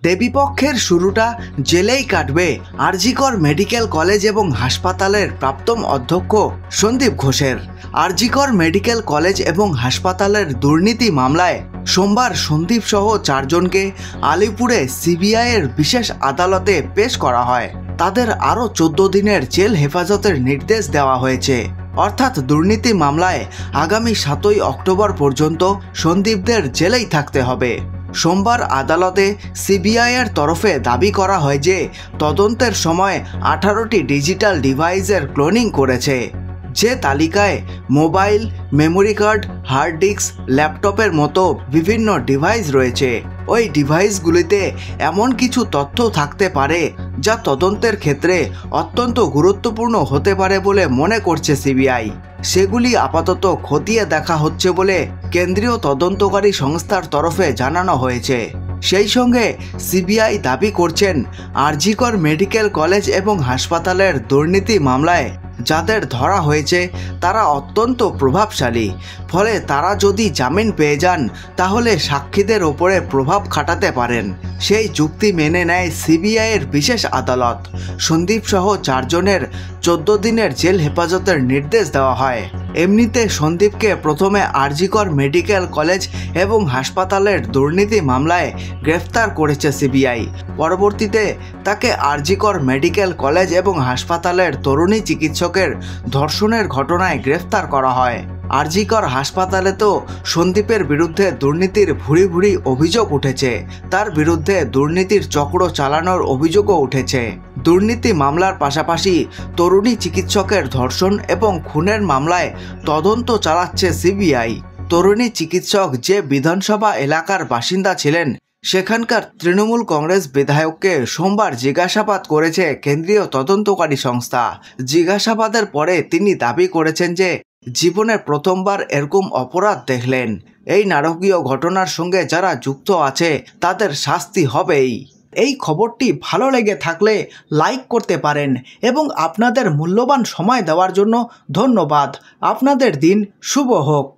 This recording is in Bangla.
দেবীপক্ষের শুরুটা জেলেই কাটবে আরজিকর মেডিকেল কলেজ এবং হাসপাতালের প্রাক্তন অধ্যক্ষ সন্দীপ ঘোষের। আরজিকর মেডিকেল কলেজ এবং হাসপাতালের দুর্নীতি মামলায় সোমবার সন্দীপ সহ 4 জনকে আলিপুরে সিবিআইয়ের বিশেষ আদালতে পেশ করা হয়। তাদের আরও 14 দিনের জেল হেফাজতের নির্দেশ দেওয়া হয়েছে। অর্থাৎ দুর্নীতি মামলায় আগামী 7ই অক্টোবর পর্যন্ত সন্দীপদের জেলেই থাকতে হবে। সোমবার আদালতে সিবিআইয়ের তরফে দাবি করা হয় যে তদন্তের সময় 18টি ডিজিটাল ডিভাইসের ক্লোনিং করেছে, যে তালিকায় mobile, memory card, hard disk, ল্যাপটপের মতো বিভিন্ন ডিভাইস রয়েছে। ওই ডিভাইসগুলিতে এমন কিছু তথ্য থাকতে পারে যা তদন্তের ক্ষেত্রে অত্যন্ত গুরুত্বপূর্ণ হতে পারে বলে মনে করছে সিবিআই। সেগুলি আপাতত খতিয়ে দেখা হচ্ছে বলে কেন্দ্রীয় তদন্তকারী সংস্থার তরফে জানানো হয়েছে। সেই সঙ্গে সিবিআই দাবি করছেন আরজিকর মেডিকেল কলেজ এবং হাসপাতালের দুর্নীতি মামলায় যাদের ধরা হয়েছে তারা অত্যন্ত প্রভাবশালী। ফলে তারা যদি জামিন পেয়ে যান তাহলে সাক্ষীদের ওপরে প্রভাব খাটাতে পারেন। সেই যুক্তি মেনে নেয় সিবিআইয়ের বিশেষ আদালত। সন্দীপ সহ 4 জনের 14 দিনের জেল হেফাজতের নির্দেশ দেওয়া হয়। এমনিতে সন্দীপকে প্রথমে আরজিকর মেডিকেল কলেজ এবং হাসপাতালের দুর্নীতি মামলায় গ্রেফতার করেছে সিবিআই। পরবর্তীতে তাকে আরজিকর মেডিকেল কলেজ এবং হাসপাতালের তরুণী চিকিৎসকের ধর্ষণের ঘটনায় গ্রেফতার করা হয়। আরজিকর হাসপাতালে তো সন্দীপের বিরুদ্ধে দুর্নীতির ভুরি ভুরি অভিযোগ উঠেছে। তার বিরুদ্ধে দুর্নীতির চক্র চালানোর অভিযোগও উঠেছে। দুর্নীতি মামলার পাশাপাশি তরুণী চিকিৎসকের ধর্ষণ এবং খুনের মামলায় তদন্ত চালাচ্ছে সিবিআই। তরুণী চিকিৎসক যে বিধানসভা এলাকার বাসিন্দা ছিলেন সেখানকার তৃণমূল কংগ্রেস বিধায়ককে সোমবার জিজ্ঞাসাবাদ করেছে কেন্দ্রীয় তদন্তকারী সংস্থা। জিজ্ঞাসাবাদের পরে তিনি দাবি করেছেন যে জীবনে প্রথমবার এরকম অপরাধ দেখলেন। এই নারকীয় ঘটনার সঙ্গে যারা যুক্ত আছে তাদের শাস্তি হবেই। এই খবরটি ভালো লেগে থাকলে লাইক করতে পারেন এবং আপনাদের মূল্যবান সময় দেওয়ার জন্য ধন্যবাদ। আপনাদের দিন শুভ হোক।